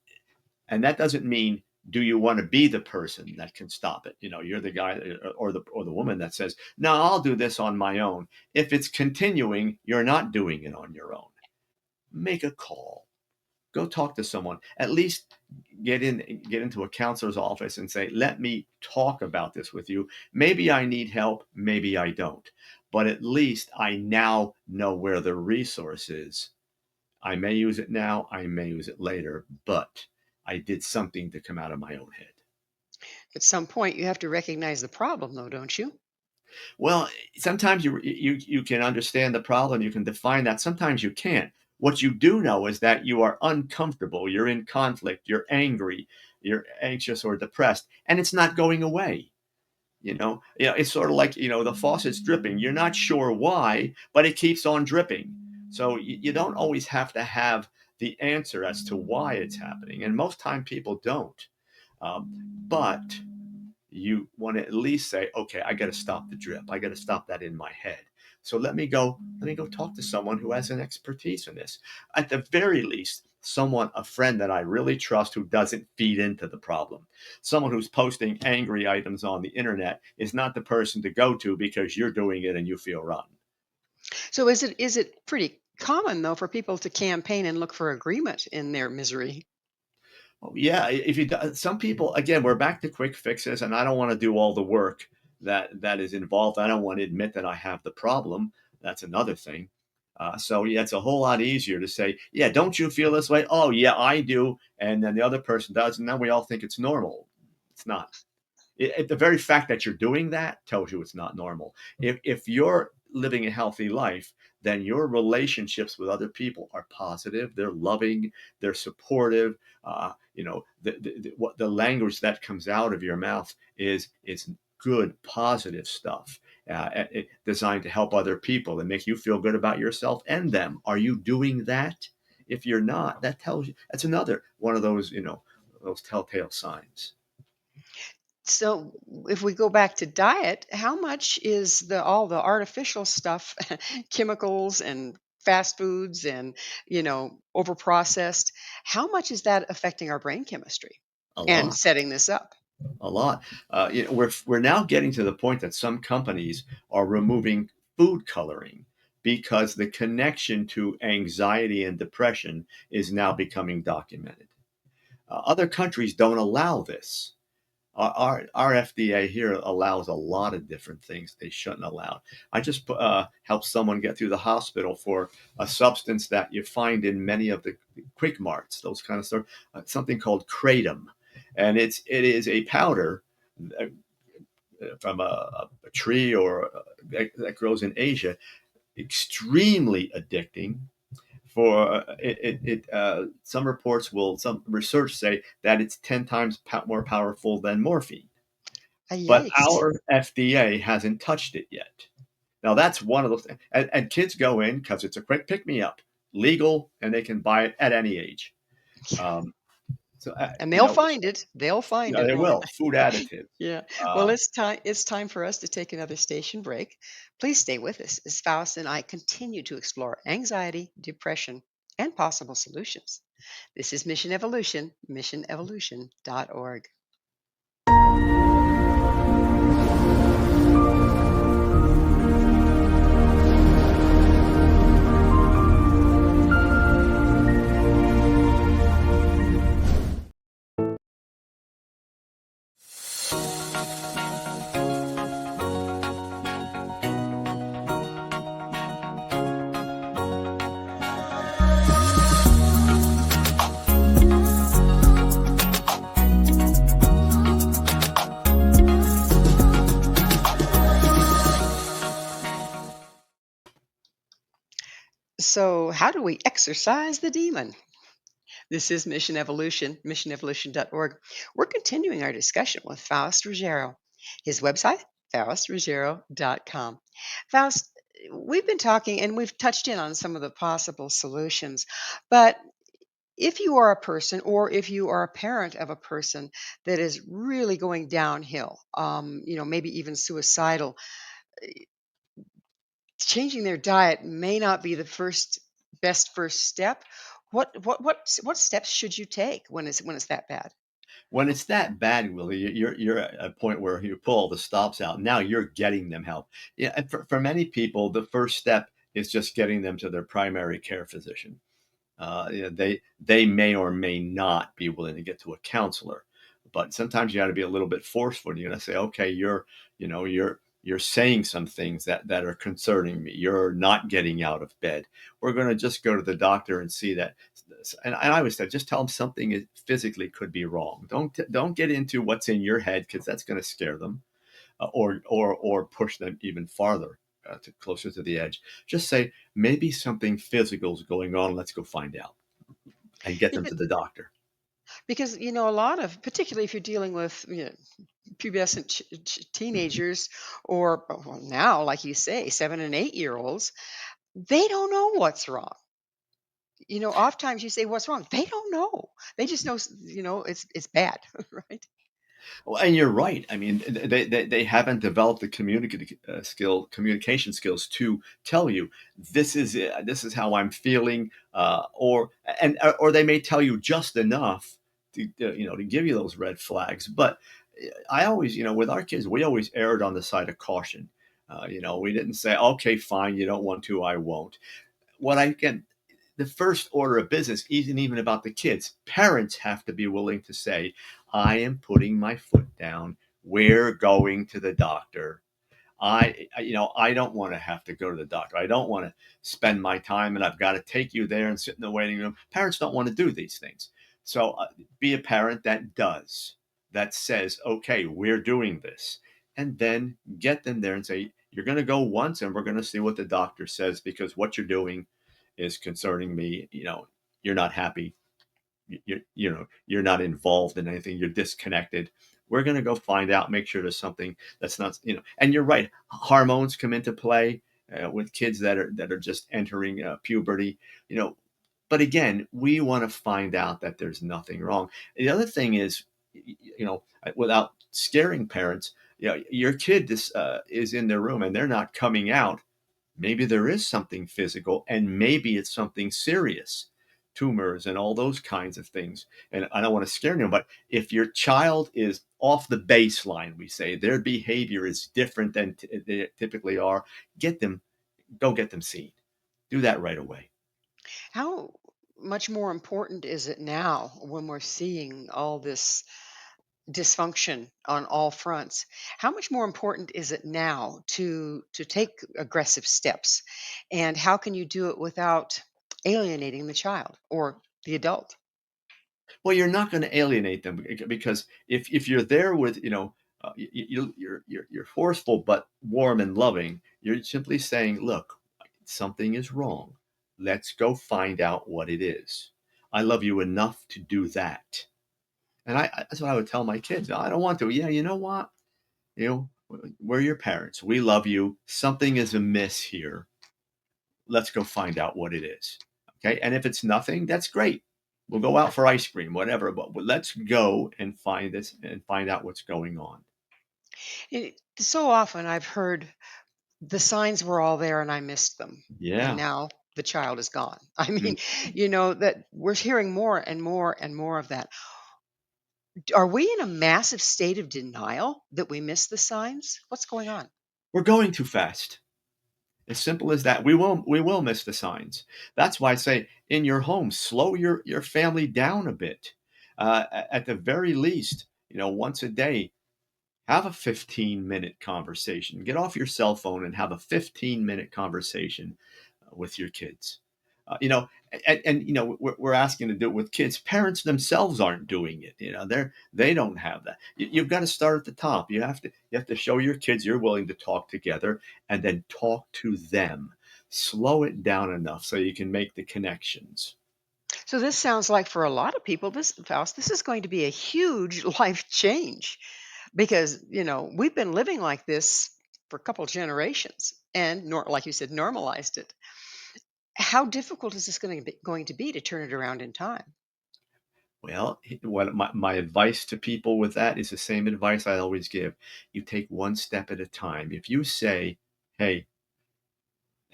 Speaker 3: and that doesn't mean, do you want to be the person that can stop it? You're the guy or the woman that says, no, I'll do this on my own. If it's continuing, you're not doing it on your own. Make a call. Go talk to someone. At least get into a counselor's office and say, let me talk about this with you. Maybe I need help, maybe I don't, but at least I now know where the resource is. I may use it now, I may use it later, but I did something to come out of my own head.
Speaker 2: At some point, you have to recognize the problem, though, don't you?
Speaker 3: Well, sometimes you can understand the problem, you can define that. Sometimes you can't. What you do know is that you are uncomfortable, you're in conflict, you're angry, you're anxious or depressed, and it's not going away. It's sort of like, the faucet's dripping. You're not sure why, but it keeps on dripping. So you don't always have to have the answer as to why it's happening, and most time people don't. But you want to at least say, okay, I got to stop the drip. I got to stop that in my head. So let me go talk to someone who has an expertise in this. At the very least, someone, a friend that I really trust who doesn't feed into the problem. Someone who's posting angry items on the internet is not the person to go to because you're doing it and you feel rotten.
Speaker 2: So is it pretty common though for people to campaign and look for agreement in their misery?
Speaker 3: Oh, yeah, if you some people, again, we're back to quick fixes, and I don't want to do all the work that is involved. I don't want to admit that I have the problem. That's another thing. So yeah, it's a whole lot easier to say, yeah, don't you feel this way? Oh yeah, I do, and then the other person does, and then we all think it's normal. It's not. The very fact that you're doing that tells you it's not normal. If you're living a healthy life, then your relationships with other people are positive. They're loving. They're supportive. What the language that comes out of your mouth is good, positive stuff. Designed to help other people and make you feel good about yourself and them. Are you doing that? If you're not, that tells you that's another one of those those telltale signs.
Speaker 2: So if we go back to diet, how much is the all the artificial stuff, chemicals and fast foods and over processed, how much is that affecting our brain chemistry
Speaker 3: A
Speaker 2: and
Speaker 3: lot.
Speaker 2: setting this up?
Speaker 3: A lot. We're now getting to the point that some companies are removing food coloring because the connection to anxiety and depression is now becoming documented. Other countries don't allow this. Our FDA here allows a lot of different things they shouldn't allow. I just helped someone get through the hospital for a substance that you find in many of the quick marts, those kind of stuff, something called kratom, and it is a powder uh, from a tree or that grows in Asia, extremely addicting. Some research say that it's 10 times more powerful than morphine. But
Speaker 2: Yikes.
Speaker 3: our FDA hasn't touched it yet. Now that's one of those things. And kids go in because it's a quick pick me up, legal, and they can buy it at any age. Um, so
Speaker 2: And they'll find it. They'll find
Speaker 3: yeah,
Speaker 2: it.
Speaker 3: they will food additives.
Speaker 2: Yeah. Well,
Speaker 3: Um,
Speaker 2: it's time for us to take another station break. Please stay with us as Faust and I continue to explore anxiety, depression, and possible solutions. This is Mission Evolution, missionevolution.org. So, how do we exercise the demon? This is Mission Evolution, missionevolution.org. We're continuing our discussion with Faust Ruggiero. His website, faustruggiero.com. Faust, we've been talking and we've touched in on some of the possible solutions, but if you are a person or if you are a parent of a person that is really going downhill, maybe even suicidal, changing their diet may not be the first step. What steps should you take when it's that bad?
Speaker 3: when it's that bad, Willie, you're at a point where you pull all the stops out. Now you're getting them help. Yeah, and for many people, the first step is just getting them to their primary care physician. They may or may not be willing to get to a counselor, but sometimes you got to be a little bit forceful. You got to say, okay, you're saying some things that are concerning me. You're not getting out of bed. We're going to just go to the doctor and see that. And I always say, just tell them something physically could be wrong. Don't get into what's in your head because that's going to scare them, or push them even farther closer to the edge. Just say maybe something physical is going on. Let's go find out and get them
Speaker 2: Because
Speaker 3: to the doctor.
Speaker 2: a lot of, particularly if you're dealing with pubescent teenagers, or well, now, like you say, 7 and 8 year olds, they don't know what's wrong. Oftentimes you say, "What's wrong?" They don't know. They just know, it's bad, right?
Speaker 3: Well, and you're right. I mean, they haven't developed the communication skills to tell you this is how I'm feeling, or they may tell you just enough to give you those red flags. But I always, with our kids, we always erred on the side of caution. We didn't say, okay, fine, you don't want to, I won't. What I can The first order of business isn't even about the kids. Parents have to be willing to say, I am putting my foot down. We're going to the doctor. I don't want to have to go to the doctor. I don't want to spend my time and I've got to take you there and sit in the waiting room. Parents don't want to do these things. So be a parent that does, that says, okay, we're doing this. And then get them there and say, you're going to go once and we're going to see what the doctor says because what you're doing is concerning me. You're not happy. You're not involved in anything. You're disconnected. We're going to go find out, make sure there's something that's not, and you're right. Hormones come into play with kids that are just entering puberty, but again, we want to find out that there's nothing wrong. The other thing is, without scaring parents, your kid is in their room and they're not coming out. Maybe there is something physical and maybe it's something serious, tumors and all those kinds of things. And I don't want to scare them, but if your child is off the baseline, we say their behavior is different than they typically are, go get them seen. Do that right away.
Speaker 2: How much more important is it now when we're seeing all this dysfunction on all fronts? How much more important is it now to take aggressive steps? And how can you do it without alienating the child or the adult?
Speaker 3: Well, you're not going to alienate them because if you're there with you're forceful but warm and loving. You're simply saying, look, something is wrong. Let's go find out what it is. I love you enough to do that. And that's what I would tell my kids. I don't want to. Yeah, you know what? We're your parents. We love you. Something is amiss here. Let's go find out what it is. Okay. And if it's nothing, that's great. We'll go out for ice cream, whatever. But let's go and find this and find out what's going on.
Speaker 2: So often I've heard the signs were all there and I missed them. And
Speaker 3: Yeah.
Speaker 2: now the child is gone. I
Speaker 3: Mm.
Speaker 2: mean, that we're hearing more and more and more of that. Are we in a massive state of denial that we miss the signs? What's going on?
Speaker 3: We're going too fast. As simple as that. We will miss the signs. That's why I say in your home, slow your family down a bit. At the very least, once a day, have a 15-minute conversation. Get off your cell phone and have a 15-minute conversation with your kids. We're asking to do it with kids. Parents themselves aren't doing it. They don't have that. You've got to start at the top. You have to show your kids you're willing to talk together, and then talk to them. Slow it down enough so you can make the connections.
Speaker 2: So this sounds like for a lot of people, this is going to be a huge life change because, we've been living like this for a couple of generations and like you said, normalized it. How difficult is this going to be to turn it around in time?
Speaker 3: Well, what my advice to people with that is the same advice I always give. You take one step at a time. If you say, hey,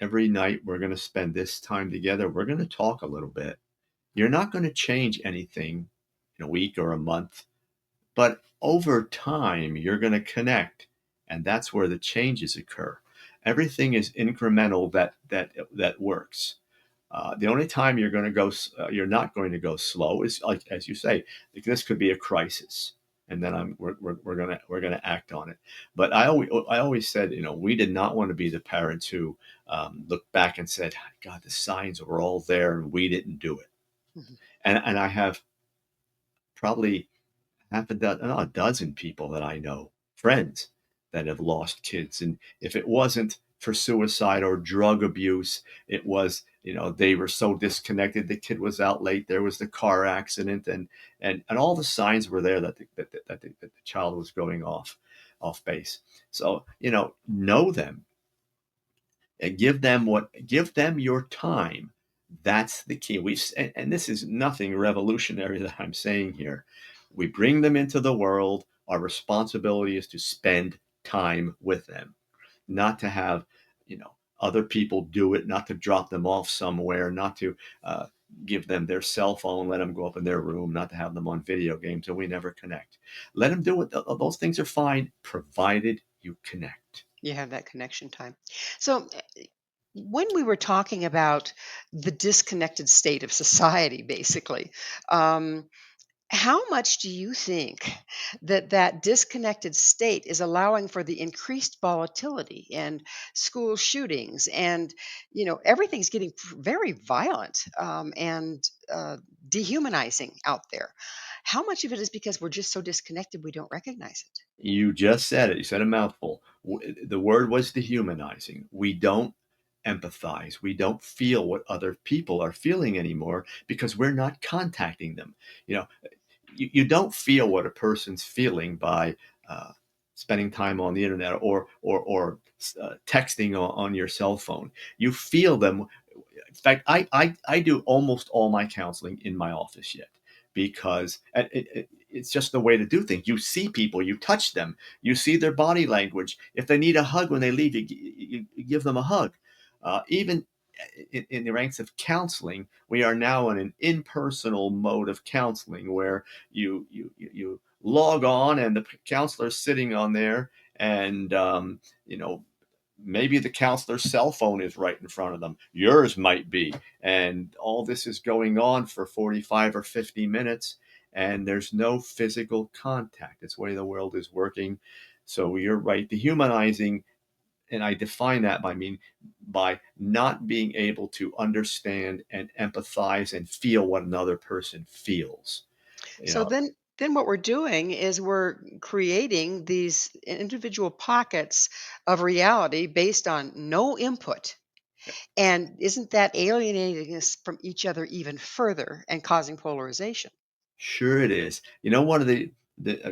Speaker 3: every night we're going to spend this time together, we're going to talk a little bit. You're not going to change anything in a week or a month, but over time you're going to connect, and that's where the changes occur. Everything is incremental that works. The only time you're not going to go slow is, like as you say, this could be a crisis, and then we're gonna act on it. But I always said, we did not want to be the parents who looked back and said, God, the signs were all there and we didn't do it.
Speaker 2: Mhm.
Speaker 3: And I have probably half a dozen, no, a dozen people that I know, friends that have lost kids. And if it wasn't for suicide or drug abuse, it was, they were so disconnected. The kid was out late. There was the car accident, and all the signs were there that the child was going off base. So, know them and give them your time. That's the key. And this is nothing revolutionary that I'm saying here. We bring them into the world. Our responsibility is to spend time with them, not to have, other people do it, not to drop them off somewhere, not to uh, give them their cell phone, let them go up in their room, not to have them on video games, and we never connect. Let them do it. Those things are fine, provided you connect.
Speaker 2: You have that connection time. So, when we were talking about the disconnected state of society, basically, um, how much do you think that that disconnected state is allowing for the increased volatility and school shootings and everything's getting very violent and dehumanizing out there? How much of it is because we're just so disconnected we don't recognize it?
Speaker 3: You just said it. You said a mouthful. The word was dehumanizing. We don't empathize. We don't feel what other people are feeling anymore because we're not contacting them. You know, you don't feel what a person's feeling by uh, spending time on the internet or texting on your cell phone. You feel them. In fact, I do almost all my counseling in my office yet because it's just the way to do things. You see people, you touch them, you see their body language. If they need a hug when they leave, you give them a hug. Even in the ranks of counseling, we are now in an impersonal mode of counseling where you log on and the counselor's sitting on there, and maybe the counselor's cell phone is right in front of them. Yours might be. And all this is going on for 45 or 50 minutes, and there's no physical contact. It's the way the world is working. So you're right. Dehumanizing, and I define that by not being able to understand and empathize and feel what another person feels. You
Speaker 2: So
Speaker 3: know,
Speaker 2: then what we're doing is we're creating these individual pockets of reality based on no input. And isn't that alienating us from each other even further and causing polarization?
Speaker 3: Sure it is. One of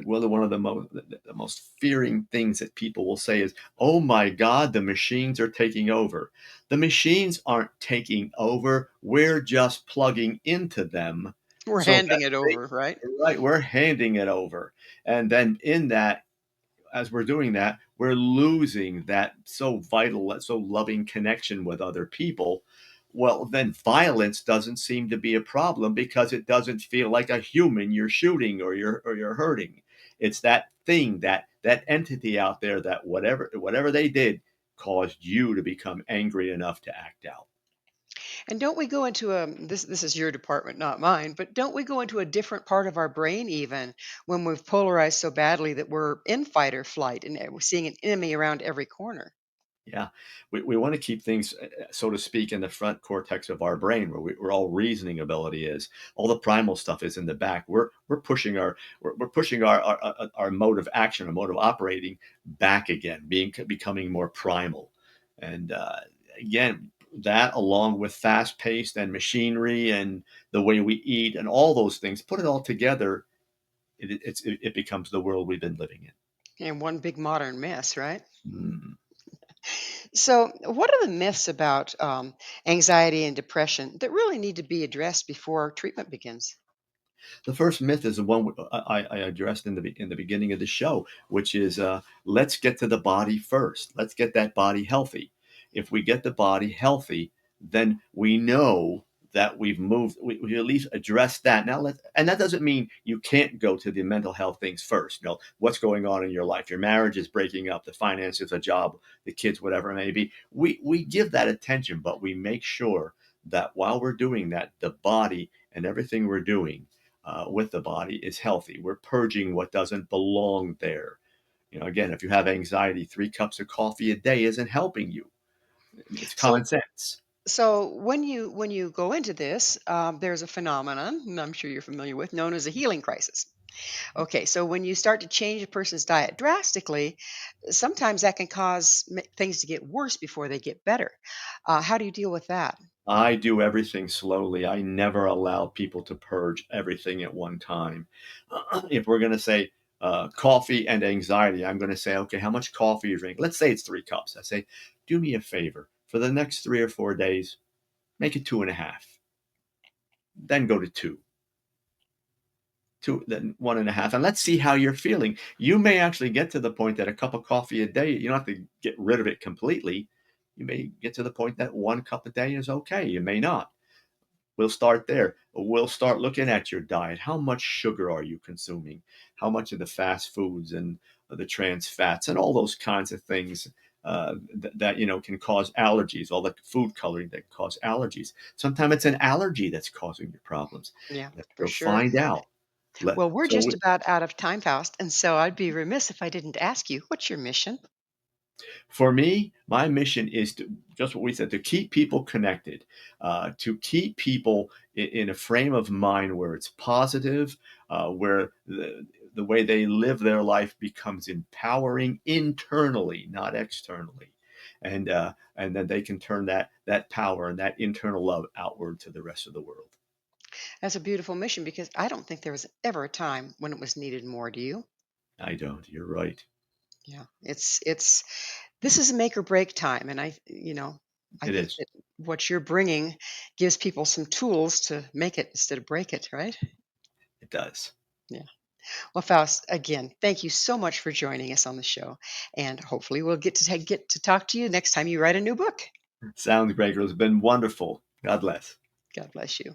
Speaker 3: one of the most fearing things that people will say is, "Oh my God, the machines are taking over." The machines aren't taking over. We're just plugging into them
Speaker 2: We're
Speaker 3: so
Speaker 2: handing
Speaker 3: that
Speaker 2: it
Speaker 3: they,
Speaker 2: over, right?
Speaker 3: right, we're handing it over. And then in that, as we're doing that, we're losing that so vital, that so loving connection with other people. Well, then violence doesn't seem to be a problem because it doesn't feel like a human you're shooting or you're hurting. It's that thing, that entity out there that whatever they did caused you to become angry enough to act out.
Speaker 2: And don't we go into a this is your department, not mine, but don't we go into a different part of our brain even when we've polarized so badly that we're in fight or flight and we're seeing an enemy around every corner?
Speaker 3: Yeah, we want to keep things, so to speak, in the front cortex of our brain, where all reasoning ability is. All the primal stuff is in the back. We're pushing our mode of action, our mode of operating back again, becoming more primal. And again, that along with fast paced and machinery and the way we eat and all those things, put it all together, it becomes the world we've been living
Speaker 2: And one big modern mess, right?
Speaker 3: in.
Speaker 2: So, what are the myths about anxiety and depression that really need to be addressed before treatment begins?
Speaker 3: The first myth is the one I addressed in the beginning of the show, which is let's get to the body first. Let's get that body healthy. If we get the body healthy, then we know that we've moved. We at least address that. Now, and that doesn't mean you can't go to the mental health things first. What's going on in your life? Your marriage is breaking up. The finances, a job, the kids, whatever it may be. We give that attention, but we make sure that while we're doing that, the body and everything we're doing with the body is healthy. We're purging what doesn't belong there. Again, if you have anxiety, 3 cups of coffee a day isn't helping you. It's
Speaker 2: So,
Speaker 3: common sense.
Speaker 2: when you go into this, there's a phenomenon, and I'm sure you're familiar with, known as a healing crisis. Okay, so when you start to change a person's diet drastically, sometimes that can cause things to get worse before they get better. How do you deal with that?
Speaker 3: I do everything slowly. I never allow people to purge everything at one time. If we're going to say coffee and anxiety, I'm going to say, okay, how much coffee you drink? Let's say it's 3 cups. I say, do me a favor. For the next 3 or 4 days, make it 2.5. Then go to 2. to then 1.5, and let's see how you're feeling. You may actually get to the point that a cup of coffee a day, you don't have to get rid of it completely. You may get to the point that 1 cup a day is okay. You may not. We'll start there. We'll start looking at your diet. How much sugar are you consuming? How much of the fast foods and the trans fats and all those kinds of things that can cause allergies, all the food coloring that cause allergies. Sometimes it's an allergy that's causing your problems.
Speaker 2: Yeah,
Speaker 3: Let's
Speaker 2: for
Speaker 3: go
Speaker 2: sure.
Speaker 3: find out.
Speaker 2: Well, we're
Speaker 3: So
Speaker 2: just about out of time, Faust, and so I'd be remiss if I didn't ask you, what's your mission?
Speaker 3: for me, my mission is to just what we said, to keep people connected, to keep people in a frame of mind where it's positive, where the way they live their life becomes empowering internally, not externally. And then they can turn that power and that internal love outward to the rest of the world.
Speaker 2: That's a beautiful mission because I don't think there was ever a time when it was needed more, do you?
Speaker 3: I don't. You're right.
Speaker 2: Yeah, it's this is a make or break time, and I
Speaker 3: It
Speaker 2: think
Speaker 3: is.
Speaker 2: that what you're bringing gives people some tools to make it instead of break it, right?
Speaker 3: It does.
Speaker 2: Yeah. Well, Faust, again, thank you so much for joining us on the show, and hopefully we'll get to talk to you next time you write a new book.
Speaker 3: Sounds great, girls. It's been wonderful. God bless.
Speaker 2: God bless you.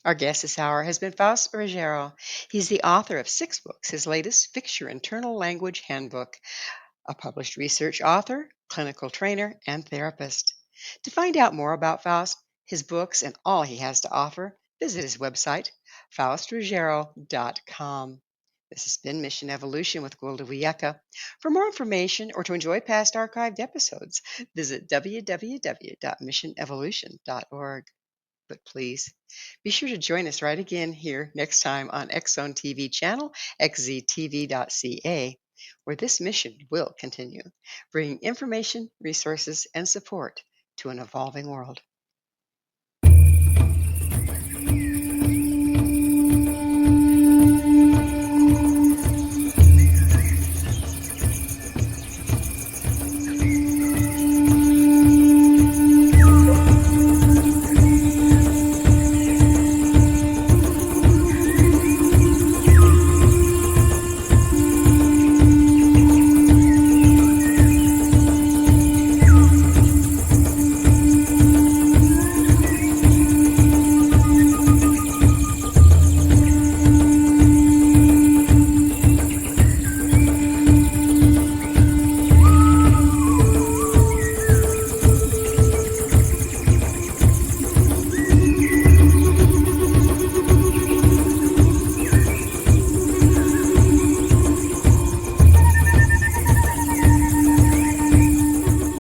Speaker 2: Our guest this hour has been Faust Ruggiero. He's the author of 6 books. His latest, Fix Your Internal Language Handbook, a published research author, clinical trainer, and therapist. To find out more about Faust, his books, and all he has to offer, visit his website, faustruggiero.com. This has been Mission Evolution with Gwilda Wiyaka. For more information or to enjoy past archived episodes, visit www.missionevolution.org. But please be sure to join us right again here next time on X-Zone TV channel, xztv.ca, where this mission will continue, bringing information, resources, and support to an evolving world.